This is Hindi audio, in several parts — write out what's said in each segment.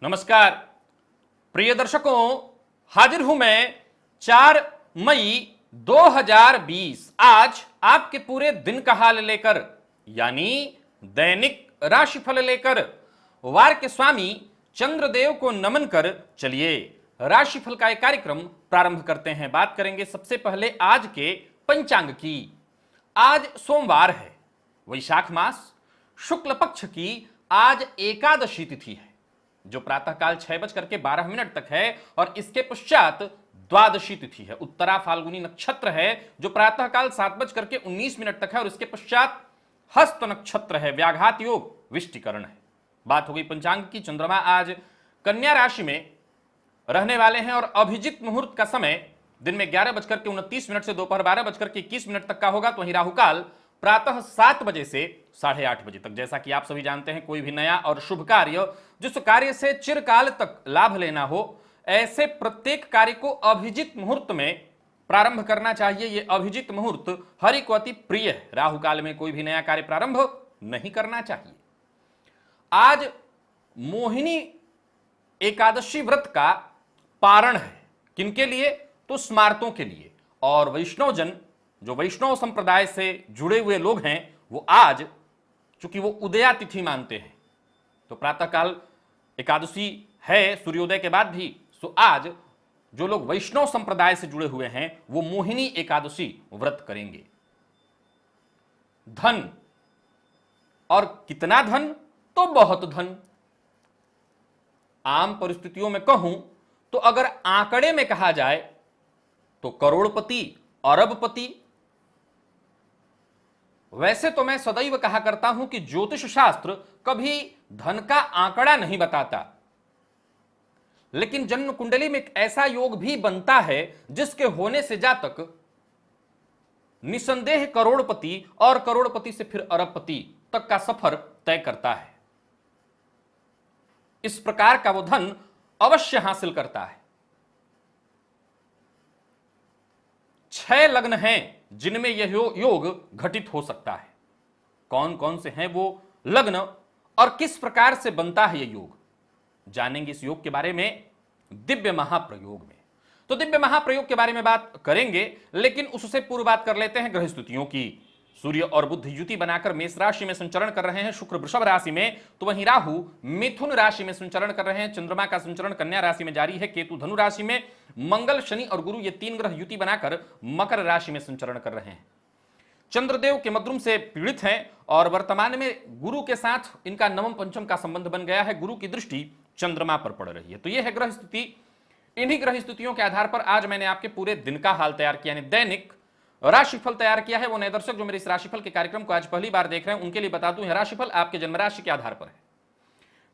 नमस्कार प्रिय दर्शकों, हाजिर हूं मैं 4 मई 2020 आज आपके पूरे दिन का हाल लेकर, यानी दैनिक राशिफल लेकर। वार के स्वामी चंद्रदेव को नमन कर चलिए राशिफल का एक कार्यक्रम प्रारंभ करते हैं। बात करेंगे सबसे पहले आज के पंचांग की। आज सोमवार है, वैशाख मास शुक्ल पक्ष की आज एकादशी तिथि है, जो प्रातःकाल 6:12 तक है और इसके पश्चात द्वादशी तिथि है। उत्तरा फाल्गुनी नक्षत्र है, जो प्रातःकाल 7:19 तक है और इसके पश्चात हस्त नक्षत्र है। व्याघात योग विष्टिकरण है। बात हो गई पंचांग की। चंद्रमा आज कन्या राशि में रहने वाले हैं और अभिजित मुहूर्त का समय दिन में 11:29 से दोपहर 12:21 तक का होगा। तो वहीं राहुकाल प्रातः 7 बजे से 8:30 बजे तक। जैसा कि आप सभी जानते हैं, कोई भी नया और शुभ कार्य, जिस कार्य से चिरकाल तक लाभ लेना हो, ऐसे प्रत्येक कार्य को अभिजित मुहूर्त में प्रारंभ करना चाहिए। यह अभिजित मुहूर्त हरि को अति प्रिय है। राहुकाल में कोई भी नया कार्य प्रारंभ नहीं करना चाहिए। आज मोहिनी एकादशी व्रत का पारण है। किनके लिए? तो स्मार्तों के लिए। और वैष्णवजन, जो वैष्णव संप्रदाय से जुड़े हुए लोग हैं, वो आज चूंकि वो उदया तिथि मानते हैं, तो प्रातःकाल एकादशी है सूर्योदय के बाद भी। सो आज जो लोग वैष्णव संप्रदाय से जुड़े हुए हैं, वो मोहिनी एकादशी व्रत करेंगे। धन, और कितना धन? तो बहुत धन। आम परिस्थितियों में कहूं तो अगर आंकड़े में कहा जाए तो करोड़पति, अरबपति। वैसे तो मैं सदैव कहा करता हूं कि ज्योतिष शास्त्र कभी धन का आंकड़ा नहीं बताता, लेकिन जन्म कुंडली में एक ऐसा योग भी बनता है जिसके होने से जातक निसंदेह करोड़पति और करोड़पति से फिर अरबपति तक का सफर तय करता है। इस प्रकार का वो धन अवश्य हासिल करता है। 6 लग्न हैं जिनमें यह योग घटित हो सकता है। कौन कौन से हैं वो लग्न और किस प्रकार से बनता है यह योग, जानेंगे इस योग के बारे में दिव्य महाप्रयोग में। तो दिव्य महाप्रयोग के बारे में बात करेंगे, लेकिन उससे पूर्व बात कर लेते हैं ग्रह स्थितियों की। सूर्य और बुध युति बनाकर मेष राशि में संचरण कर रहे हैं, शुक्र वृषभ राशि में, तो वहीं राहु मिथुन राशि में संचरण कर रहे हैं। चंद्रमा का संचरण कन्या राशि में जारी है, केतु धनु राशि में, मंगल, शनि और गुरु ये 3 ग्रह युति बनाकर मकर राशि में संचरण कर रहे हैं। चंद्रदेव के मद्रुम से पीड़ित हैं और वर्तमान में गुरु के साथ इनका नवम पंचम का संबंध बन गया है। गुरु की दृष्टि चंद्रमा पर पड़ रही है। तो यह है ग्रह स्थिति। इन्हीं ग्रह स्थितियों के आधार पर आज मैंने आपके पूरे दिन का हाल तैयार किया, यानी दैनिक राशिफल तैयार किया है। वो नए दर्शक जो मेरे इस राशिफल के कार्यक्रम को आज पहली बार देख रहे हैं, उनके लिए बता दूं, यह राशिफल आपके जन्म राशि के आधार पर है।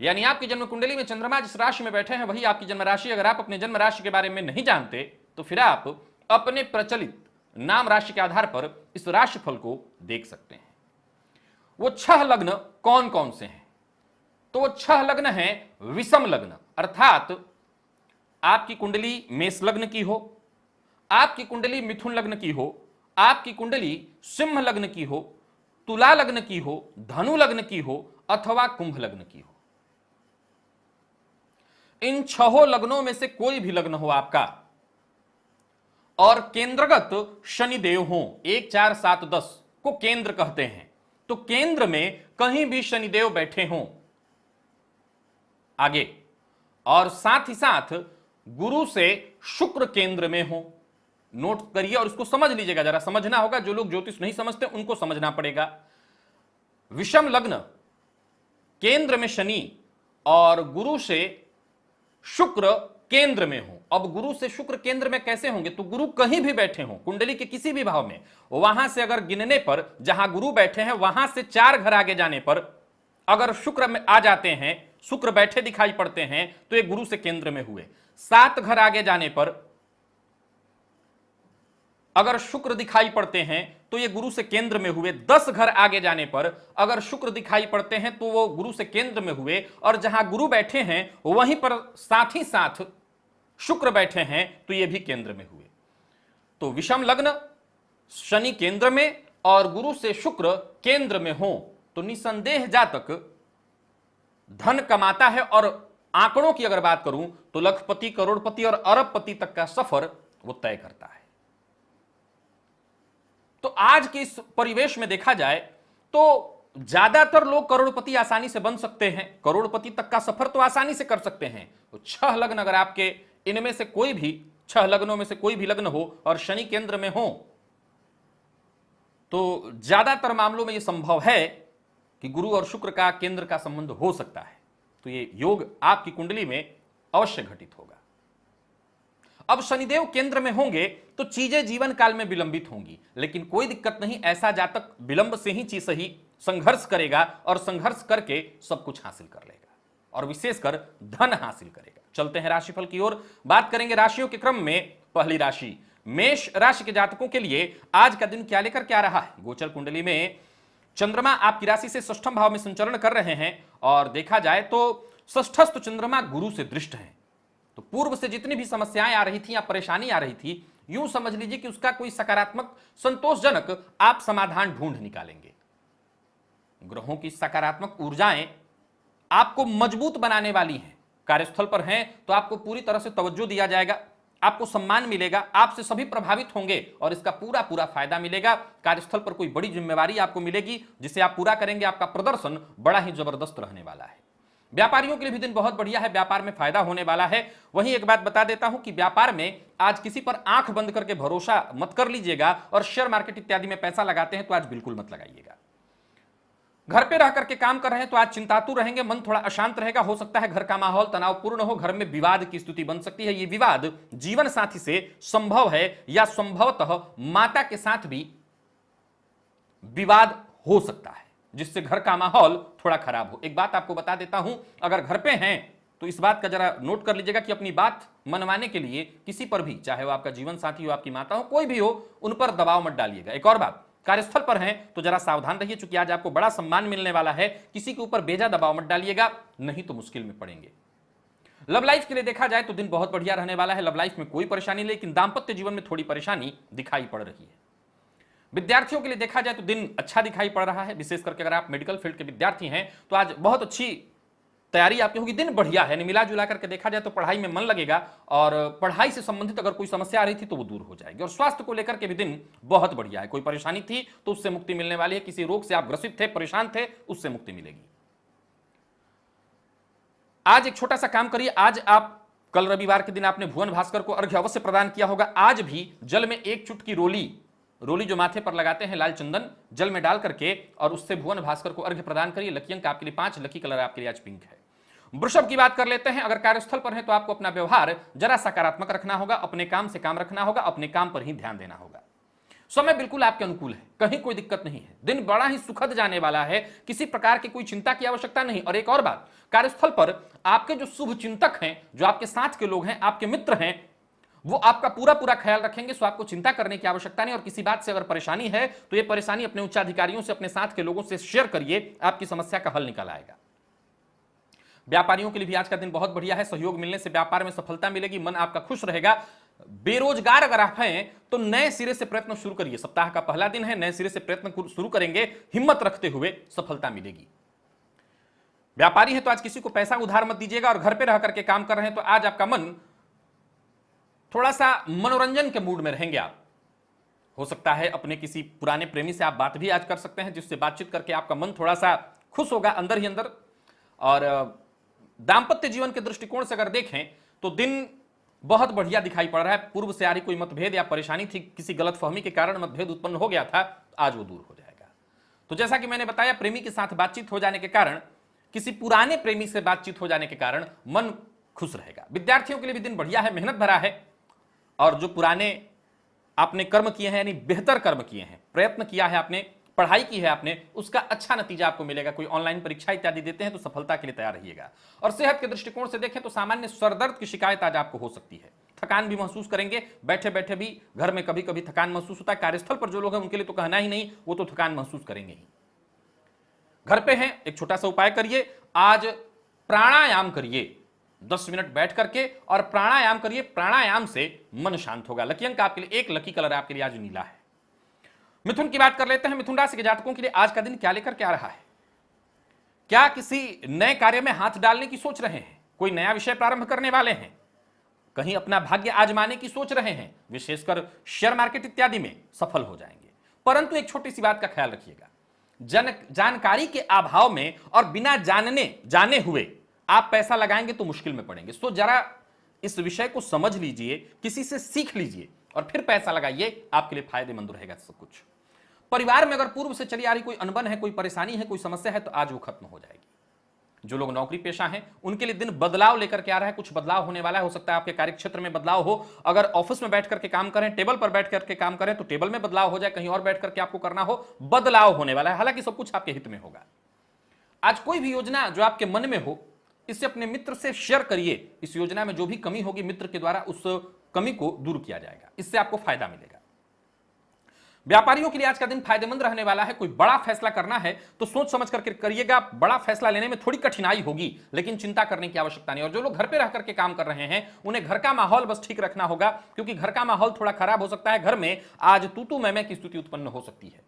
यानी आपकी जन्म कुंडली में चंद्रमा जिस राशि में बैठे हैं वही आपकी जन्म राशि। अगर आप अपने जन्म राशि के बारे में नहीं जानते तो फिर आप अपने प्रचलित नाम राशि के आधार पर इस राशिफल को देख सकते हैं। वो 6 लग्न कौन कौन से हैं? तो वो 6 लग्न हैं विषम लग्न, अर्थात आपकी कुंडली मेष लग्न की हो, आपकी कुंडली मिथुन लग्न की हो, आपकी कुंडली सिंह लग्न की हो, तुला लग्न की हो, धनु लग्न की हो अथवा कुंभ लग्न की हो। इन 6 लग्नों में से कोई भी लग्न हो आपका और केंद्रगत शनिदेव हो, 1 4 7 10 को केंद्र कहते हैं, तो केंद्र में कहीं भी शनिदेव बैठे हों आगे, और साथ ही साथ गुरु से शुक्र केंद्र में हो। नोट करिए और इसको समझ लीजिएगा, जरा समझना होगा। जो लोग ज्योतिष नहीं समझते उनको समझना पड़ेगा। विषम लग्न, केंद्र में शनि और गुरु से शुक्र केंद्र में हो। अब गुरु से शुक्र केंद्र में कैसे होंगे? तो गुरु कहीं भी बैठे हों कुंडली के किसी भी भाव में, वहां से अगर गिनने पर जहां गुरु बैठे हैं वहां से 4 घर आगे जाने पर अगर शुक्र में आ जाते हैं, शुक्र बैठे दिखाई पड़ते हैं, तो ये गुरु से केंद्र में हुए। 7 घर आगे जाने पर अगर शुक्र दिखाई पड़ते हैं तो ये गुरु से केंद्र में हुए। 10 घर आगे जाने पर अगर शुक्र दिखाई पड़ते हैं तो वो गुरु से केंद्र में हुए, और जहां गुरु बैठे हैं वहीं पर साथ ही साथ शुक्र बैठे हैं तो ये भी केंद्र में हुए। तो विषम लग्न, शनि केंद्र में और गुरु से शुक्र केंद्र में हो तो निसंदेह जातक धन कमाता है और आंकड़ों की अगर बात करूं तो लखपति, करोड़पति और अरबपति तक का सफर वो तय करता है। तो आज के इस परिवेश में देखा जाए तो ज्यादातर लोग करोड़पति आसानी से बन सकते हैं, करोड़पति तक का सफर तो आसानी से कर सकते हैं। तो 6 लग्न अगर आपके इनमें से कोई भी 6 लग्नों में से कोई भी लग्न हो और शनि केंद्र में हो तो ज्यादातर मामलों में यह संभव है कि गुरु और शुक्र का केंद्र का संबंध हो सकता है। तो यह योग आपकी कुंडली में अवश्य घटित होगा। अब शनिदेव केंद्र में होंगे तो चीजें जीवन काल में विलंबित होंगी, लेकिन कोई दिक्कत नहीं, ऐसा जातक विलंब से ही चीज सही संघर्ष करेगा और संघर्ष करके सब कुछ हासिल कर लेगा और विशेषकर धन हासिल करेगा। चलते हैं राशिफल की ओर, बात करेंगे राशियों के क्रम में। पहली राशि मेष राशि के जातकों के लिए आज का दिन क्या लेकर क्या रहा है। गोचर कुंडली में चंद्रमा आपकी राशि से षष्ठम भाव में संचरण कर रहे हैं और देखा जाए तो षष्ठस्थ चंद्रमा गुरु से दृष्ट है। तो पूर्व से जितनी भी समस्याएं आ रही थी या परेशानी आ रही थी, यूं समझ लीजिए कि उसका कोई सकारात्मक संतोषजनक आप समाधान ढूंढ निकालेंगे। ग्रहों की सकारात्मक ऊर्जाएं आपको मजबूत बनाने वाली हैं। कार्यस्थल पर हैं तो आपको पूरी तरह से तवज्जो दिया जाएगा, आपको सम्मान मिलेगा, आपसे सभी प्रभावित होंगे और इसका पूरा पूरा फायदा मिलेगा। कार्यस्थल पर कोई बड़ी जिम्मेवारी आपको मिलेगी जिसे आप पूरा करेंगे। आपका प्रदर्शन बड़ा ही जबरदस्त रहने वाला है। व्यापारियों के लिए भी दिन बहुत बढ़िया है, व्यापार में फायदा होने वाला है। वहीं एक बात बता देता हूं कि व्यापार में आज किसी पर आंख बंद करके भरोसा मत कर लीजिएगा और शेयर मार्केट इत्यादि में पैसा लगाते हैं तो आज बिल्कुल मत लगाइएगा। घर पे रह करके काम कर रहे हैं तो आज चिंतातुर रहेंगे, मन थोड़ा अशांत रहेगा। हो सकता है घर का माहौल तनावपूर्ण हो, घर में विवाद की स्थिति बन सकती है। ये विवाद जीवन साथी से संभव है या संभवतः माता के साथ भी विवाद हो सकता है, जिससे घर का माहौल थोड़ा खराब हो। एक बात आपको बता देता हूं, अगर घर पे हैं तो इस बात का जरा नोट कर लीजिएगा कि अपनी बात मनवाने के लिए किसी पर भी, चाहे वो आपका जीवन साथी हो, आपकी माता हो, कोई भी हो, उन पर दबाव मत डालिएगा। एक और बात, कार्यस्थल पर हैं तो जरा सावधान रहिए, क्योंकि आज आपको बड़ा सम्मान मिलने वाला है। किसी के ऊपर बेजा दबाव मत डालिएगा, नहीं तो मुश्किल में पड़ेंगे। लव लाइफ के लिए देखा जाए तो दिन बहुत बढ़िया रहने वाला है। लव लाइफ में कोई परेशानी नहीं, लेकिन दाम्पत्य जीवन में थोड़ी परेशानी दिखाई पड़ रही है। विद्यार्थियों के लिए देखा जाए तो दिन अच्छा दिखाई पड़ रहा है। विशेष करके अगर आप मेडिकल फील्ड के विद्यार्थी हैं तो आज बहुत अच्छी तैयारी आपकी होगी। दिन बढ़िया है, मिला जुला करके देखा जाए तो पढ़ाई में मन लगेगा और पढ़ाई से संबंधित अगर कोई समस्या आ रही थी तो वो दूर हो जाएगी। और स्वास्थ्य को लेकर के भी दिन बहुत बढ़िया है। कोई परेशानी थी तो उससे मुक्ति मिलने वाली है। किसी रोग से आप ग्रसित थे, परेशान थे, उससे मुक्ति मिलेगी। आज एक छोटा सा काम करिए। आज आप, कल रविवार के दिन आपने भुवन भास्कर को अर्घ्य अवश्य प्रदान किया होगा। आज भी जल में एक चुटकी रोली जो माथे पर लगाते हैं लाल चंदन, जल में डाल करके और उससे भुवन भास्कर को अर्घ्य प्रदान करिए। लकी अंक आपके लिए 5, लकी कलर आपके लिए आज पिंक है। वृषभ की बात कर लेते हैं। अगर कार्यस्थल पर है तो आपको अपना व्यवहार जरा सकारात्मक रखना होगा, अपने काम से काम रखना होगा, अपने काम पर ही ध्यान देना होगा। समय बिल्कुल आपके अनुकूल है, कहीं कोई दिक्कत नहीं है। दिन बड़ा ही सुखद जाने वाला है, किसी प्रकार की कोई चिंता की आवश्यकता नहीं। और एक और बात, कार्यस्थल पर आपके जो शुभ चिंतक हैं, जो आपके साथ के लोग हैं, आपके मित्र हैं, वो आपका पूरा पूरा ख्याल रखेंगे। सो आपको चिंता करने की आवश्यकता नहीं। और किसी बात से अगर परेशानी है तो ये परेशानी अपने उच्चाधिकारियों से, अपने साथ के लोगों से शेयर करिए, आपकी समस्या का हल निकल आएगा। व्यापारियों के लिए भी आज का दिन बहुत बढ़िया है। सहयोग मिलने से व्यापार में सफलता मिलेगी, मन आपका खुश रहेगा। बेरोजगार अगर आप हैं तो नए सिरे से प्रयत्न शुरू करिए। सप्ताह का पहला दिन है, नए सिरे से प्रयत्न शुरू करेंगे, हिम्मत रखते हुए सफलता मिलेगी। व्यापारी है तो आज किसी को पैसा उधार मत दीजिएगा। और घर पे रह करके काम कर रहे हैं तो आज आपका मन थोड़ा सा मनोरंजन के मूड में रहेंगे। आप हो सकता है अपने किसी पुराने प्रेमी से आप बात भी आज कर सकते हैं, जिससे बातचीत करके आपका मन थोड़ा सा खुश होगा अंदर ही अंदर। और दाम्पत्य जीवन के दृष्टिकोण से अगर देखें तो दिन बहुत बढ़िया दिखाई पड़ रहा है। पूर्व से आ रही कोई मतभेद या परेशानी थी, किसी गलतफहमी के कारण मतभेद उत्पन्न हो गया था, आज वो दूर हो जाएगा। तो जैसा कि मैंने बताया, प्रेमी के साथ बातचीत हो जाने के कारण, किसी पुराने प्रेमी से बातचीत हो जाने के कारण मन खुश रहेगा। विद्यार्थियों के लिए भी दिन बढ़िया है, मेहनत भरा है। और जो पुराने आपने कर्म किए हैं, यानी बेहतर कर्म किए हैं, प्रयत्न किया है आपने, पढ़ाई की है आपने, उसका अच्छा नतीजा आपको मिलेगा। कोई ऑनलाइन परीक्षा इत्यादि देते हैं तो सफलता के लिए तैयार रहिएगा। और सेहत के दृष्टिकोण से देखें तो सामान्य सरदर्द की शिकायत आज आपको हो सकती है। थकान भी महसूस करेंगे, बैठे बैठे भी घर में कभी कभी थकान महसूस होता है। कार्यस्थल पर जो लोग हैं उनके लिए तो कहना ही नहीं, वो तो थकान महसूस करेंगे ही। घर पे हैं, एक छोटा सा उपाय करिए। आज प्राणायाम करिए, 10 मिनट बैठ करके और प्राणायाम करिए। प्राणायाम से मन शांत होगा। लकी अंक आपके लिए 1, लकी कलर आपके लिए आज नीला है। मिथुन की बात कर लेते हैं। मिथुन राशि के जातकों के लिए आज का दिन क्या लेकर क्या रहा है। क्या किसी नए कार्य में हाथ डालने की सोच रहे हैं? कोई नया विषय प्रारंभ करने वाले हैं, कहीं अपना भाग्य आजमाने की सोच रहे हैं, विशेषकर शेयर मार्केट इत्यादि में सफल हो जाएंगे। परंतु एक छोटी सी बात का ख्याल रखिएगा, जानकारी के अभाव में और बिना जाने हुए आप पैसा लगाएंगे तो मुश्किल में पड़ेंगे। सो जरा इस विषय को समझ लीजिए, किसी से सीख लीजिए और फिर पैसा लगाइए, आपके लिए फायदेमंद रहेगा सब कुछ। परिवार में अगर पूर्व से चली आ रही कोई अनबन है, कोई परेशानी है, कोई समस्या है, तो आज वो खत्म हो जाएगी। जो लोग नौकरी पेशा हैं उनके लिए दिन बदलाव लेकर के आ रहा है, कुछ बदलाव होने वाला है। हो सकता है आपके कार्य क्षेत्र में बदलाव हो, अगर ऑफिस में बैठ करके काम करें, टेबल पर बैठ करके काम करें तो टेबल में बदलाव हो जाए, कहीं और बैठ करके आपको करना हो, बदलाव होने वाला है। हालांकि सब कुछ आपके हित में होगा। आज कोई भी योजना जो आपके मन में हो, इसे अपने मित्र से शेयर करिए। इस योजना में जो भी कमी होगी मित्र के द्वारा उस कमी को दूर किया जाएगा, इससे आपको फायदा मिलेगा। व्यापारियों के लिए आज का दिन फायदेमंद रहने वाला है। कोई बड़ा फैसला करना है तो सोच समझ करके करिएगा। बड़ा फैसला लेने में थोड़ी कठिनाई होगी, लेकिन चिंता करने की आवश्यकता नहीं। और जो लोग घर पे रह करके काम कर रहे हैं उन्हें घर का माहौल बस ठीक रखना होगा, क्योंकि घर का माहौल थोड़ा खराब हो सकता है। घर में आज तू मैं की स्थिति उत्पन्न हो सकती है,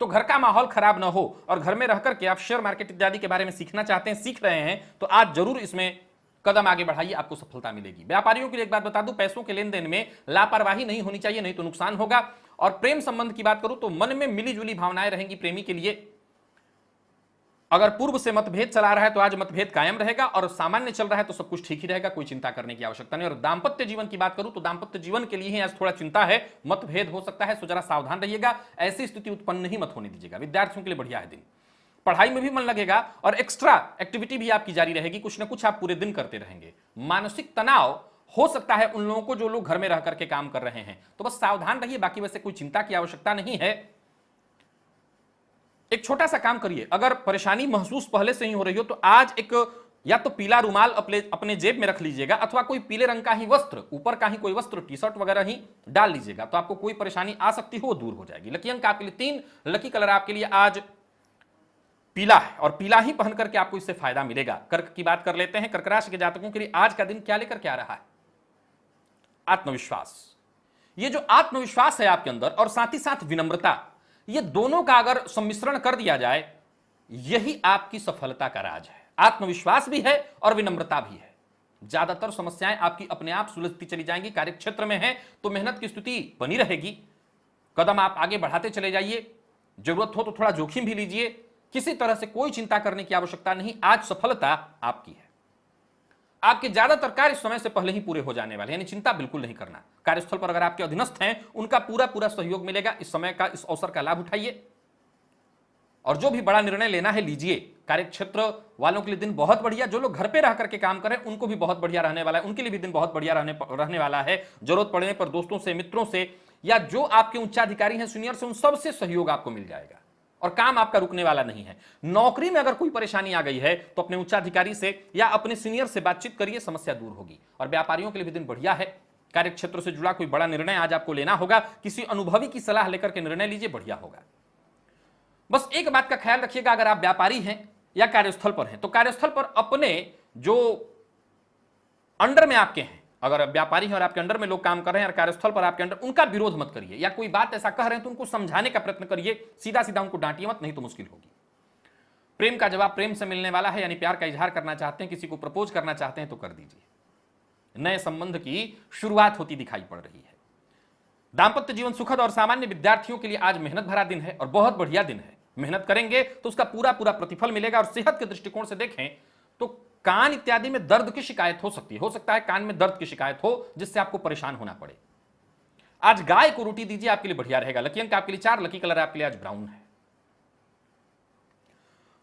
तो घर का माहौल खराब ना हो और घर में रह करके आप शेयर मार्केट इत्यादि के बारे में सीखना चाहते हैं, सीख रहे हैं, तो आज जरूर इसमें कदम आगे बढ़ाइए, आपको सफलता मिलेगी। व्यापारियों के लिए एक बात बता दूं, पैसों के लेन देन में लापरवाही नहीं होनी चाहिए, नहीं तो नुकसान होगा। और प्रेम संबंध की बात करूं तो मन में मिली जुली भावनाएं रहेंगी प्रेमी के लिए। अगर पूर्व से मतभेद चला रहा है तो आज मतभेद कायम रहेगा, और सामान्य चल रहा है तो सब कुछ ठीक ही रहेगा, कोई चिंता करने की आवश्यकता नहीं। और दाम्पत्य जीवन की बात करूं तो दाम्पत्य जीवन के लिए ही आज थोड़ा चिंता है, मतभेद हो सकता है, सो जरा सावधान रहिएगा, ऐसी स्थिति उत्पन्न ही मत होने दीजिएगा। विद्यार्थियों के लिए बढ़िया है दिन, पढ़ाई में भी मन लगेगा और एक्स्ट्रा एक्टिविटी भी आपकी जारी रहेगी, कुछ ना कुछ आप पूरे दिन करते रहेंगे। मानसिक तनाव हो सकता है उन लोगों को जो लोग घर में रह करके काम कर रहे हैं, तो बस सावधान रहिए, बाकी वैसे कोई चिंता की आवश्यकता नहीं है। एक छोटा सा काम करिए, अगर परेशानी महसूस पहले से ही हो रही हो तो आज एक या तो पीला रुमाल अपने जेब में रख लीजिएगा, अथवा कोई पीले रंग का ही वस्त्र, ऊपर का ही कोई वस्त्र, टी शर्ट वगैरह ही डाल लीजिएगा, तो आपको कोई परेशानी आ सकती हो दूर हो जाएगी। लकी अंक आपके लिए 3, लकी कलर आपके लिए आज पीला है और पीला ही पहन करके आपको इससे फायदा मिलेगा। कर्क की बात कर लेते हैं। कर्क राशि के जातकों के लिए आज का दिन क्या लेकर के आ रहा है? आत्मविश्वास। ये जो आत्मविश्वास है आपके अंदर और साथ ही साथ विनम्रता, ये दोनों का अगर सम्मिश्रण कर दिया जाए, यही आपकी सफलता का राज है। आत्मविश्वास भी है और विनम्रता भी है। ज्यादातर समस्याएं आपकी अपने आप सुलझती चली जाएंगी। कार्यक्षेत्र में है तो मेहनत की स्थिति बनी रहेगी, कदम आप आगे बढ़ाते चले जाइए, जरूरत हो तो थोड़ा जोखिम भी लीजिए। किसी तरह से कोई चिंता करने की आवश्यकता नहीं, आज सफलता आपकी है। आपके ज्यादातर कार्य समय से पहले ही पूरे हो जाने वाले, यानी चिंता बिल्कुल नहीं करना। कार्यस्थल पर अगर आपके अधीनस्थ हैं उनका पूरा सहयोग मिलेगा। इस समय का, इस अवसर का लाभ उठाइए और जो भी बड़ा निर्णय लेना है लीजिए। कार्यक्षेत्र वालों के लिए दिन बहुत बढ़िया। जो लोग घर पे रह करके काम करें उनको भी बहुत बढ़िया रहने वाला है, उनके लिए भी दिन बहुत बढ़िया रहने वाला है। जरूरत पड़ने पर दोस्तों से, मित्रों से, या जो आपके उच्चाधिकारी हैं, सीनियर से, उन सबसे सहयोग आपको मिल जाएगा और काम आपका रुकने वाला नहीं है। नौकरी में अगर कोई परेशानी आ गई है तो अपने उच्चाधिकारी से या अपने सीनियर से बातचीत करिए, समस्या दूर होगी। और व्यापारियों के लिए भी दिन बढ़िया है। कार्यक्षेत्र से जुड़ा कोई बड़ा निर्णय आज आपको लेना होगा, किसी अनुभवी की सलाह लेकर के निर्णय लीजिए, बढ़िया होगा। बस एक बात का ख्याल रखिएगा, अगर आप व्यापारी हैं या कार्यस्थल पर हैं तो कार्यस्थल पर अपने जो अंडर में आपके हैं, अगर व्यापारी हैं और आपके अंडर में लोग काम कर रहे हैं और कार्यस्थल पर आपके अंडर, उनका विरोध मत करिए, या कोई बात ऐसा कह रहे हैं तो उनको समझाने का प्रयत्न करिए, सीधा सीधा उनको डांटिए मत, नहीं तो मुश्किल होगी। प्रेम का जवाब प्रेम से मिलने वाला है, यानी प्यार का इजहार करना चाहते हैं, किसी को प्रपोज करना चाहते हैं तो कर दीजिए। नए संबंध की शुरुआत होती दिखाई पड़ रही है। दाम्पत्य जीवन सुखद और सामान्य। विद्यार्थियों के लिए आज मेहनत भरा दिन है और बहुत बढ़िया दिन है। मेहनत करेंगे तो उसका पूरा प्रतिफल मिलेगा। और सेहत के दृष्टिकोण से देखें तो कान इत्यादि में दर्द की शिकायत हो सकती है, हो सकता है कान में दर्द की शिकायत हो जिससे आपको परेशान होना पड़े। आज गाय को रोटी दीजिए, आपके लिए बढ़िया रहेगा। लकी अंक आपके लिए 4, लकी कलर आपके लिए आज ब्राउन है।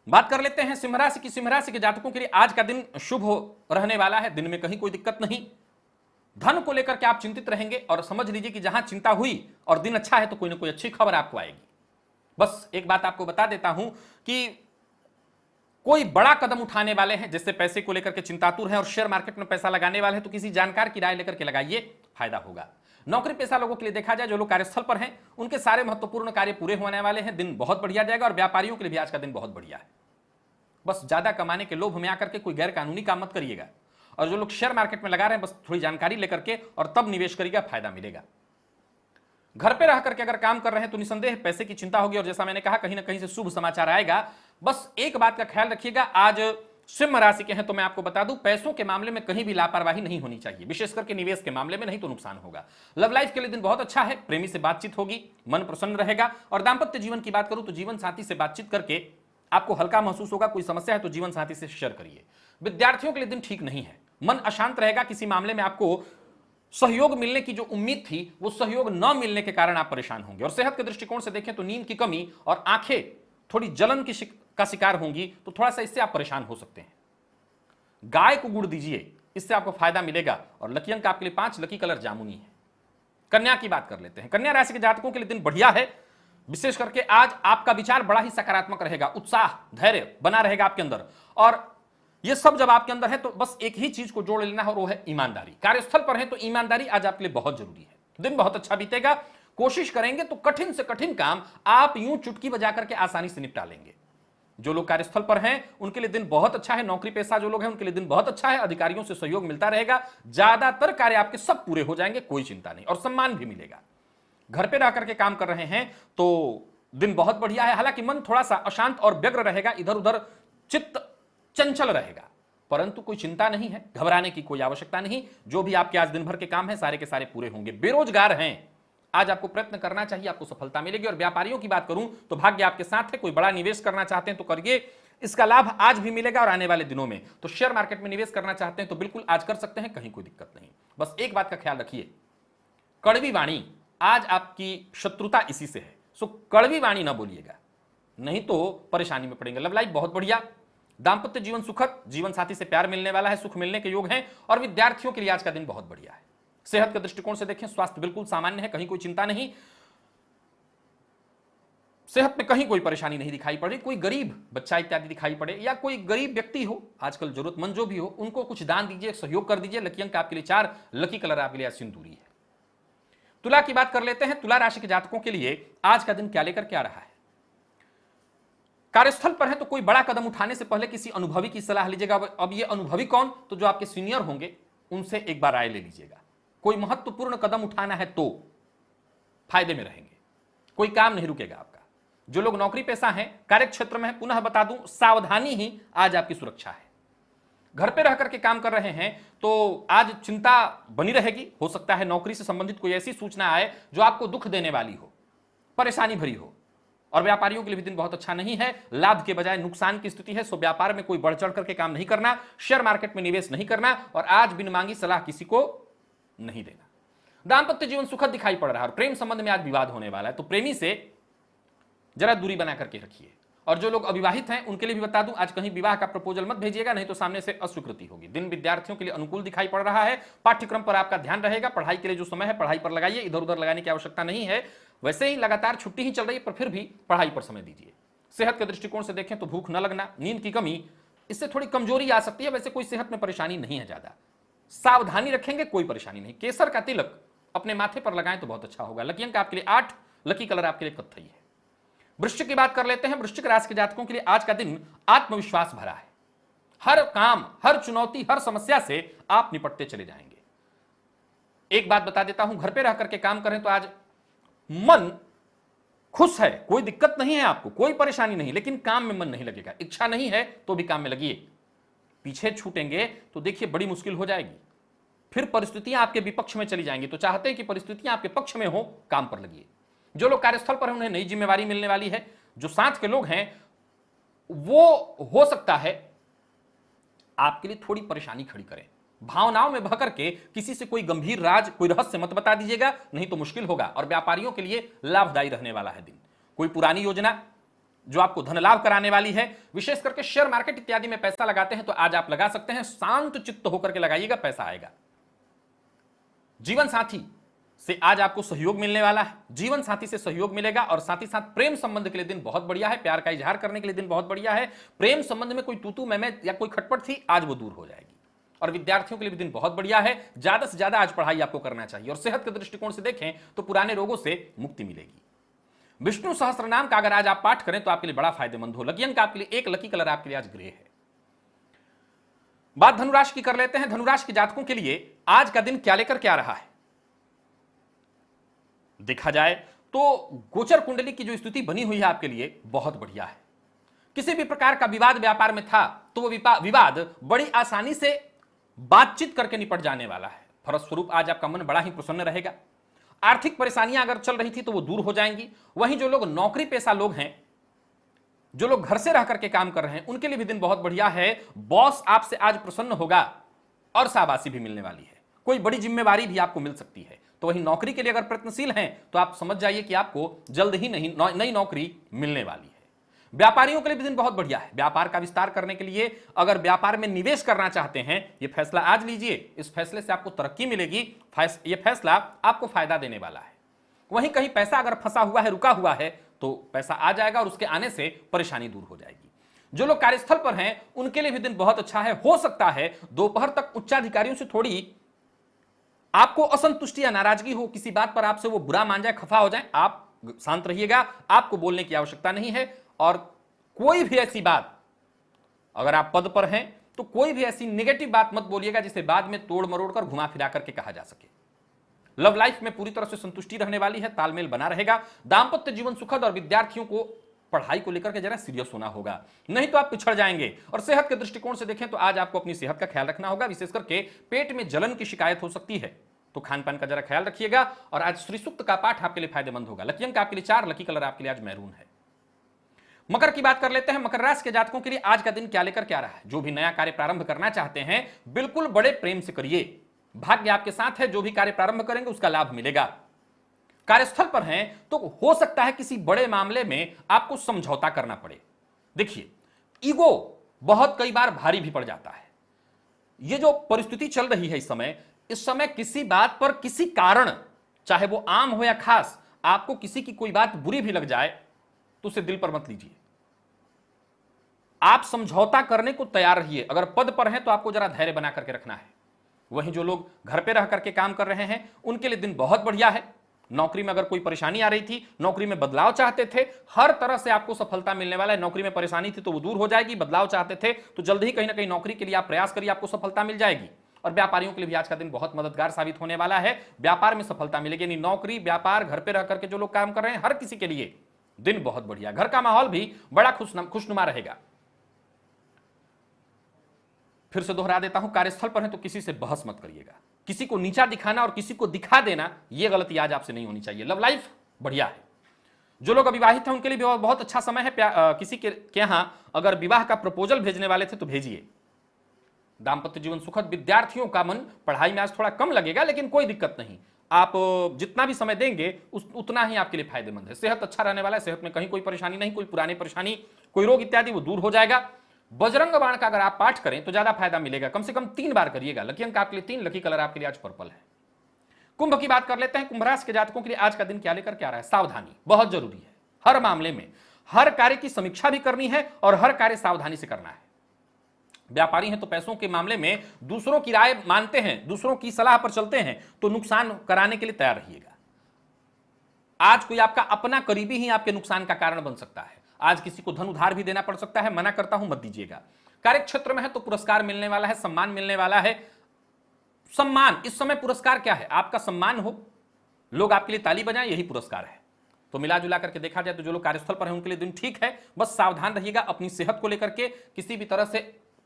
बात कर लेते हैं सिंह राशि की। सिंह राशि के जातकों के लिए आज का दिन शुभ रहने वाला है। दिन में कहीं कोई दिक्कत नहीं। धन को लेकर के आप चिंतित रहेंगे और समझ लीजिए कि जहां चिंता हुई और दिन अच्छा है तो कोई ना कोई अच्छी खबर आपको आएगी। बस एक बात आपको बता देता हूं कि कोई बड़ा कदम उठाने वाले हैं, जैसे पैसे को लेकर के चिंतातुर हैं और शेयर मार्केट में पैसा लगाने वाले हैं, तो किसी जानकार की राय लेकर के लगाइए, फायदा होगा। नौकरी पेशा लोगों के लिए देखा जाए, जो लोग कार्यस्थल पर हैं उनके सारे महत्वपूर्ण कार्य पूरे होने वाले हैं। दिन बहुत बढ़िया जाएगा। और व्यापारियों के लिए भी आज का दिन बहुत बढ़िया है। बस ज्यादा कमाने के लोभ में आकर के कोई गैर कानूनी काम मत करिएगा। और जो लोग शेयर मार्केट में लगा रहे हैं, बस थोड़ी जानकारी लेकर के और तब निवेश करिएगा, फायदा मिलेगा। घर पे रह करके अगर काम कर रहे हैं तो निसंदेह पैसे की चिंता होगी और जैसा मैंने कहा कहीं ना कहीं से शुभ समाचार आएगा। बस एक बात का ख्याल रखिएगा, आज सिंह राशि के हैं तो मैं आपको बता दूं, पैसों के मामले में कहीं भी लापरवाही नहीं होनी चाहिए, विशेष करके निवेश के मामले में, नहीं तो नुकसान होगा। लव लाइफ के लिए दिन बहुत अच्छा है, प्रेमी से बातचीत होगी, मन प्रसन्न रहेगा। और दाम्पत्य जीवन की बात करूं तो जीवन साथी से बातचीत करके आपको हल्का महसूस होगा। कोई समस्या है तो जीवन साथी से शेयर करिए। विद्यार्थियों के लिए दिन ठीक नहीं है, मन अशांत रहेगा, किसी मामले में आपको सहयोग मिलने की जो उम्मीद थी वो सहयोग न मिलने के कारण आप परेशान होंगे। और सेहत के दृष्टिकोण से देखें तो नींद की कमी और आंखें थोड़ी जलन का शिकार होंगी, तो थोड़ा सा इससे आप परेशान हो सकते हैं। गाय को गुड़ दीजिए, इससे आपको फायदा मिलेगा। और लकी अंक आपके लिए 5, लकी कलर जामुनी है। कन्या की बात कर लेते हैं। कन्या राशि के जातकों के लिए दिन बढ़िया है, विशेष करके आज आपका विचार बड़ा ही सकारात्मक रहेगा, उत्साह धैर्य बना रहेगा आपके अंदर। और ये सब जब आपके अंदर है तो बस एक ही चीज को जोड़ लेना है और वो है ईमानदारी। कार्यस्थल पर है तो ईमानदारी आज आपके लिए बहुत जरूरी है। दिन बहुत अच्छा बीतेगा, कोशिश करेंगे तो कठिन से कठिन काम आप यूं चुटकी बजा करके आसानी से निपटा लेंगे। जो लोग कार्यस्थल पर हैं उनके लिए दिन बहुत अच्छा है, नौकरी पेशा जो लोग हैं उनके लिए दिन बहुत अच्छा है, अधिकारियों से सहयोग मिलता रहेगा, ज्यादातर कार्य आपके सब पूरे हो जाएंगे, कोई चिंता नहीं, और सम्मान भी मिलेगा। घर पे रह करके काम कर रहे हैं तो दिन बहुत बढ़िया है, हालांकि मन थोड़ा सा अशांत और व्यग्र रहेगा, इधर उधर चित्त चंचल रहेगा, परंतु कोई चिंता नहीं है, घबराने की कोई आवश्यकता नहीं। जो भी आपके आज दिन भर के काम हैं सारे के सारे पूरे होंगे। बेरोजगार हैं, आज आपको प्रयत्न करना चाहिए, आपको सफलता मिलेगी। और व्यापारियों की बात करूं तो भाग्य आपके साथ है, कोई बड़ा निवेश करना चाहते हैं तो करिए, इसका लाभ आज भी मिलेगा और आने वाले दिनों में। तो शेयर मार्केट में निवेश करना चाहते हैं तो बिल्कुल आज कर सकते हैं, कहीं कोई दिक्कत नहीं। बस एक बात का ख्याल रखिए, कड़वी वाणी, आज आपकी शत्रुता इसी से है, सो कड़वी वाणी ना बोलिएगा, नहीं तो परेशानी में पड़ेंगे। लव लाइफ बहुत बढ़िया, दांपत्य जीवन सुखद, जीवन साथी से प्यार मिलने वाला है, सुख मिलने के योग हैं। और विद्यार्थियों के लिए आज का दिन बहुत बढ़िया है। सेहत के दृष्टिकोण से देखें, स्वास्थ्य बिल्कुल सामान्य है, कहीं कोई चिंता नहीं, सेहत में कहीं कोई परेशानी नहीं दिखाई पड़ रही। कोई गरीब बच्चा इत्यादि दिखाई पड़े या कोई गरीब व्यक्ति हो, आजकल जरूरतमंद जो भी हो, उनको कुछ दान दीजिए, सहयोग कर दीजिए। लकी अंक आपके लिए 4, लकी कलर आपके लिए सिंदूरी है। तुला की बात कर लेते हैं। तुला राशि के जातकों के लिए आज का दिन क्या लेकर के आ रहा है। कार्यस्थल पर है तो कोई बड़ा कदम उठाने से पहले किसी अनुभवी की सलाह लीजिएगा। अब ये अनुभवी कौन, तो जो आपके सीनियर होंगे उनसे एक बार राय ले लीजिएगा। कोई महत्वपूर्ण कदम उठाना है तो फायदे में रहेंगे, कोई काम नहीं रुकेगा आपका। जो लोग नौकरी पेशा हैं, कार्य क्षेत्र में है, पुनः बता दूं, सावधानी ही आज आपकी सुरक्षा है। घर पे रह करके काम कर रहे हैं तो आज चिंता बनी रहेगी। हो सकता है नौकरी से संबंधित कोई ऐसी सूचना आए जो आपको दुख देने वाली हो, परेशानी भरी हो। और व्यापारियों के लिए भी दिन बहुत अच्छा नहीं है, लाभ के बजाय नुकसान की स्थिति है। सो व्यापार में कोई बढ़ चढ़ करके काम नहीं करना, शेयर मार्केट में निवेश नहीं करना, और आज बिन मांगी सलाह किसी को नहीं देना। दांपत्य जीवन सुखद दिखाई पड़ रहा है और प्रेम संबंध में आज विवाद होने वाला है, तो प्रेमी से जरा दूरी बना करके रखिए। और जो लोग अविवाहित हैं उनके लिए भी बता दूं, आज कहीं विवाह का प्रपोजल मत भेजिएगा, नहीं तो सामने से अस्वीकृति होगी। दिन विद्यार्थियों के लिए अनुकूल दिखाई पड़ रहा है, पाठ्यक्रम पर आपका ध्यान रहेगा, पढ़ाई के लिए जो समय है पढ़ाई पर लगाइए, इधर उधर लगाने की आवश्यकता नहीं है। वैसे ही लगातार छुट्टी ही चल रही है, पर फिर भी पढ़ाई पर समय दीजिए। सेहत के दृष्टिकोण से देखें तो भूख न लगना, नींद की कमी, इससे थोड़ी कमजोरी आ सकती है। वैसे कोई सेहत में परेशानी नहीं है ज्यादा, सावधानी रखेंगे, कोई परेशानी नहीं। केसर का तिलक अपने माथे पर लगाएं तो बहुत अच्छा होगा। लकी अंक आपके लिए 8, लकी कलर आपके लिए कत्थई है। वृश्चिक की बात कर लेते हैं। वृश्चिक राशि के जातकों के लिए आज का दिन आत्मविश्वास भरा है। हर काम, हर चुनौती, हर समस्या से आप निपटते चले जाएंगे। एक बात बता देता हूं, घर पे रह करके काम करें तो आज मन खुश है, कोई दिक्कत नहीं है, आपको कोई परेशानी नहीं, लेकिन काम में मन नहीं लगेगा। इच्छा नहीं है तो भी काम में लगिए, पीछे छूटेंगे तो देखिए बड़ी मुश्किल हो जाएगी, फिर परिस्थितियां आपके विपक्ष में चली जाएंगी। तो चाहते हैं कि परिस्थितियां आपके पक्ष में हो, काम पर लगिए। जो लोग कार्यस्थल पर हैं उन्हें नई जिम्मेवारी मिलने वाली है। जो साथ के लोग हैं वो हो सकता है आपके लिए थोड़ी परेशानी खड़ी करें। भावनाओं में बह करके किसी से कोई गंभीर राज, कोई रहस्य मत बता दीजिएगा, नहीं तो मुश्किल होगा। और व्यापारियों के लिए लाभदायी रहने वाला है दिन। कोई पुरानी योजना जो आपको धन लाभ कराने वाली है, विशेष करके शेयर मार्केट इत्यादि में पैसा लगाते हैं तो आज आप लगा सकते हैं। शांत चित्त होकर के लगाइएगा, पैसा आएगा। जीवन साथी से आज आपको सहयोग मिलने वाला है, जीवन साथी से सहयोग मिलेगा। और साथ ही साथ प्रेम संबंध के लिए दिन बहुत बढ़िया है, प्यार का इजहार करने के लिए दिन बहुत बढ़िया है। प्रेम संबंध में कोई तूतू मैमे या कोई खटपट थी, आज वो दूर हो जाएगी। और विद्यार्थियों के लिए भी दिन बहुत बढ़िया है, ज्यादा से ज्यादा आज पढ़ाई आपको करना चाहिए। और सेहत के दृष्टिकोण से देखें तो पुराने रोगों से मुक्ति मिलेगी। विष्णु सहस्त्र नाम का अगर आज आप पाठ करें तो आपके लिए बड़ा फायदेमंद हो। लकी अंक आपके लिए 1, लकी कलर आपके लिए आज ग्रे है। बात धनुराशि की कर लेते हैं। धनुराशि के जातकों के लिए आज का दिन क्या लेकर के आ रहा है। देखा जाए तो गोचर कुंडली की जो स्थिति बनी हुई है आपके लिए बहुत बढ़िया है। किसी भी प्रकार का विवाद व्यापार में था तो वो विवाद बड़ी आसानी से बातचीत करके निपट जाने वाला है। फलस्वरूप आज आपका मन बड़ा ही प्रसन्न रहेगा। आर्थिक परेशानियां अगर चल रही थी तो वो दूर हो जाएंगी। वहीं जो लोग नौकरी पेशा लोग हैं, जो लोग घर से रह करके काम कर रहे हैं, उनके लिए भी दिन बहुत बढ़िया है। बॉस आपसे आज प्रसन्न होगा और शाबाशी भी मिलने वाली है। कोई बड़ी जिम्मेवारी भी आपको मिल सकती है। तो वहीं नौकरी के लिए अगर प्रयत्नशील हैं तो आप समझ जाइए कि आपको जल्द ही नई नौकरी मिलने वाली है। व्यापारियों के लिए भी दिन बहुत बढ़िया है। व्यापार का विस्तार करने के लिए अगर व्यापार में निवेश करना चाहते हैं, यह फैसला आज लीजिए। इस फैसले से आपको तरक्की मिलेगी। यह फैसला आपको फायदा देने वाला है। वहीं कहीं पैसा अगर फंसा हुआ है, रुका हुआ है, तो पैसा आ जाएगा और उसके आने से परेशानी दूर हो जाएगी। जो लोग कार्यस्थल पर हैं उनके लिए भी दिन बहुत अच्छा है। हो सकता है दोपहर तक उच्चाधिकारियों से थोड़ी आपको असंतुष्टि या नाराजगी हो, किसी बात पर आपसे वो बुरा मान जाए, खफा हो जाए। आप शांत रहिएगा, आपको बोलने की आवश्यकता नहीं है। और कोई भी ऐसी बात, अगर आप पद पर हैं तो कोई भी ऐसी नेगेटिव बात मत बोलिएगा जिसे बाद में तोड़ मरोड़ कर घुमा फिरा करके कहा जा सके। लव लाइफ में पूरी तरह से संतुष्टि रहने वाली है, तालमेल बना रहेगा। दांपत्य जीवन सुखद और विद्यार्थियों को पढ़ाई को लेकर के जरा सीरियस होना होगा, नहीं तो आप पिछड़ जाएंगे। और सेहत के दृष्टिकोण से देखें तो आज आपको अपनी सेहत का ख्याल रखना होगा। विशेष करके पेट में जलन की शिकायत हो सकती है, तो खान पान का जरा ख्याल रखिएगा। और आज श्री सूक्त का पाठ आपके लिए फायदेमंद होगा। लकी अंक आपके लिए 4, लकी कलर आपके लिए आज मैरून है। मकर की बात कर लेते हैं। मकर राशि के जातकों के लिए आज का दिन क्या लेकर क्या रहा है। जो भी नया कार्य प्रारंभ करना चाहते हैं, बिल्कुल बड़े प्रेम से करिए। भाग्य आपके साथ है। जो भी कार्य प्रारंभ करेंगे उसका लाभ मिलेगा। कार्यस्थल पर हैं तो हो सकता है किसी बड़े मामले में आपको समझौता करना पड़े। देखिए, ईगो बहुत कई बार भारी भी पड़ जाता है। यह जो परिस्थिति चल रही है इस समय किसी बात पर, किसी कारण, चाहे वो आम हो या खास, आपको किसी की कोई बात बुरी भी लग जाए तो उसे दिल पर मत लीजिए। आप समझौता करने को तैयार रहिए। अगर पद पर हैं तो आपको जरा धैर्य बना करके रखना है। वहीं जो लोग घर पे रह करके काम कर रहे हैं उनके लिए दिन बहुत बढ़िया है। नौकरी में अगर कोई परेशानी आ रही थी, नौकरी में बदलाव चाहते थे, हर तरह से आपको सफलता मिलने वाला है। नौकरी में परेशानी थी तो वो दूर हो जाएगी। बदलाव चाहते थे तो जल्द ही कहीं ना कहीं नौकरी के लिए आप प्रयास करिए, आपको सफलता मिल जाएगी। और व्यापारियों के लिए भी आज का दिन बहुत मददगार साबित होने वाला है। व्यापार में सफलता मिलेगी। यानी नौकरी, व्यापार, घर पे रह करके जो लोग काम कर रहे हैं, हर किसी के लिए दिन बहुत बढ़िया। घर का माहौल भी बड़ा खुशनुमा रहेगा। फिर से दोहरा देता हूं, कार्यस्थल पर है तो किसी से बहस मत करिएगा। किसी को नीचा दिखाना और किसी को दिखा देना, यह गलती आज आपसे नहीं होनी चाहिए। लव लाइफ बढ़िया है। जो लोग अविवाहित हैं उनके लिए भी बहुत अच्छा समय है। किसी के यहां अगर विवाह का प्रपोजल भेजने वाले थे तो भेजिए। दाम्पत्य जीवन सुखद। विद्यार्थियों का मन पढ़ाई में आज थोड़ा कम लगेगा, लेकिन कोई दिक्कत नहीं। आप जितना भी समय देंगे उतना ही आपके लिए फायदेमंद है। सेहत अच्छा रहने वाला है। सेहत में कहीं कोई परेशानी नहीं, कोई पुरानी परेशानी, कोई रोग इत्यादि वो दूर हो जाएगा। बजरंग बाण का अगर आप पाठ करें तो ज्यादा फायदा मिलेगा। कम से कम 3 बार करिएगा। लकी अंक आपके लिए 3, लकी कलर आपके लिए आज पर्पल है। कुंभ की बात कर लेते हैं। कुंभ राशि के जातकों के लिए आज का दिन क्या लेकर क्या रहा है। सावधानी बहुत जरूरी है। हर मामले में हर कार्य की समीक्षा भी करनी है और हर कार्य सावधानी से करना है। व्यापारी हैं तो पैसों के मामले में दूसरों की राय मानते हैं, दूसरों की सलाह पर चलते हैं तो नुकसान कराने के लिए तैयार रहिएगा। आज कोई आपका अपना करीबी ही आपके नुकसान का कारण बन सकता है। आज किसी को धन उधार भी देना पड़ सकता है। मना करता हूं, मत दीजिएगा। कार्य क्षेत्र में है तो पुरस्कार मिलने वाला है, सम्मान मिलने वाला है। सम्मान इस समय पुरस्कार क्या है, आपका सम्मान हो, लोग आपके लिए ताली बजाएं, यही पुरस्कार है। तो मिला जुला करके देखा जाए तो जो लोग कार्यस्थल पर हैं उनके लिए दिन ठीक है। बस सावधान रहिएगा अपनी सेहत को लेकर के, किसी भी तरह से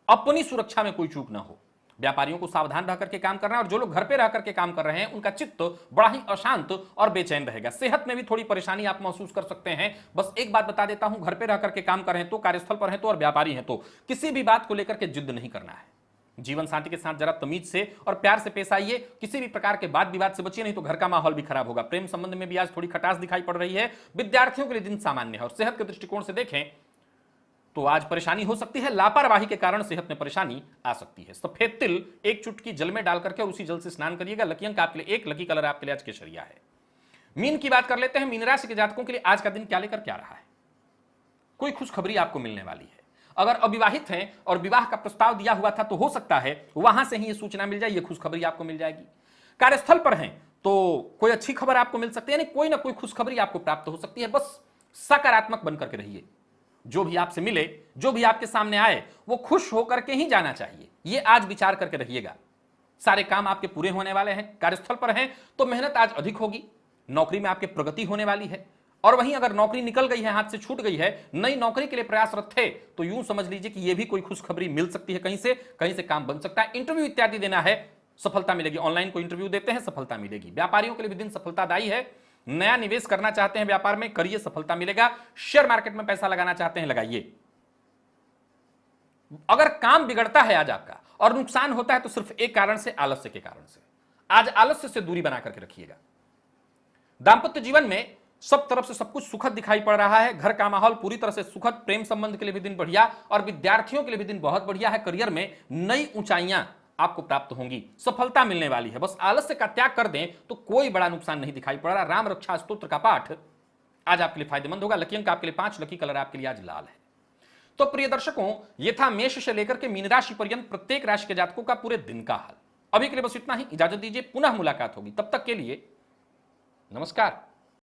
अपनी सुरक्षा में कोई चूक ना हो। व्यापारियों को सावधान रह करके काम करना है। और जो लोग घर पे रह करके काम कर रहे हैं उनका चित्त बड़ा ही अशांत और बेचैन रहेगा। सेहत में भी थोड़ी परेशानी आप महसूस कर सकते हैं। बस एक बात बता देता हूं, घर पे रह करके काम कर रहे हैं तो, कार्यस्थल पर हैं तो और व्यापारी हैं तो किसी भी बात को लेकर के जिद नहीं करना है। जीवन साथी के साथ जरा तमीज से और प्यार से पेश आइए। किसी भी प्रकार के वाद विवाद से बचिए, नहीं तो घर का माहौल भी खराब होगा। प्रेम संबंध में भी आज थोड़ी खटास दिखाई पड़ रही है। विद्यार्थियों के लिए दिन सामान्य है। और सेहत के दृष्टिकोण से देखें तो आज परेशानी हो सकती है। लापरवाही के कारण सेहत में परेशानी आ सकती है। सफेद तिल एक चुटकी जल में डाल करके उसी जल से स्नान करिएगा। लकी अंक आपके लिए 1, लकी कलर आपके लिए आज केसरिया है। मीन की बात कर लेते हैं। मीन राशि के जातकों के लिए आज का दिन क्या लेकर क्या रहा है। कोई खुशखबरी आपको मिलने वाली है। अगर अविवाहित हैं और विवाह का प्रस्ताव दिया हुआ था तो हो सकता है वहां से ही ये सूचना मिल जाए, ये खुशखबरी आपको मिल जाएगी। कार्यस्थल पर हैं तो कोई अच्छी खबर आपको मिल सकती है, यानी कोई ना कोई खुशखबरी आपको प्राप्त हो सकती है। बस सकारात्मक बन करके रहिए। जो भी आपसे मिले, जो भी आपके सामने आए, वो खुश होकर के ही जाना चाहिए। ये आज विचार करके रहिएगा। सारे काम आपके पूरे होने वाले हैं। कार्यस्थल पर हैं तो मेहनत आज अधिक होगी। नौकरी में आपकी प्रगति होने वाली है और वहीं अगर नौकरी निकल गई है, हाथ से छूट गई है, नई नौकरी के लिए प्रयासरत थे, तो यूं समझ लीजिए कि यह भी कोई खुशखबरी मिल सकती है, कहीं से काम बन सकता है। इंटरव्यू इत्यादि देना है, सफलता मिलेगी। ऑनलाइन को इंटरव्यू देते हैं, सफलता मिलेगी। व्यापारियों के लिए भी दिन सफलतादायी है। नया निवेश करना चाहते हैं व्यापार में, करिए, सफलता मिलेगा। शेयर मार्केट में पैसा लगाना चाहते हैं, लगाइए। अगर काम बिगड़ता है आज आपका और नुकसान होता है तो सिर्फ एक कारण से, आलस्य के कारण से। आज आलस्य से दूरी बना करके रखिएगा। दांपत्य जीवन में सब तरफ से सब कुछ सुखद दिखाई पड़ रहा है। घर का माहौल पूरी तरह से सुखद, प्रेम संबंध के लिए भी दिन बढ़िया और विद्यार्थियों के लिए भी दिन बहुत बढ़िया है। करियर में नई ऊंचाइयां आपको प्राप्त होंगी, सफलता मिलने वाली है। बस आलस्य का त्याग कर दें तो कोई बड़ा नुकसान नहीं दिखाई पड़ रहा। राम रक्षा स्तोत्र का पाठ आज आपके लिए फायदेमंद होगा। लकी अंक आपके लिए 5, लकी कलर आपके लिए आज लाल है। तो प्रिय दर्शकों, यह था मेष से लेकर के मीन राशि पर्यंत प्रत्येक राशि के जातकों का पूरे दिन का हाल। अभी के लिए बस इतना ही, इजाजत दीजिए, पुनः मुलाकात होगी। तब तक के लिए नमस्कार।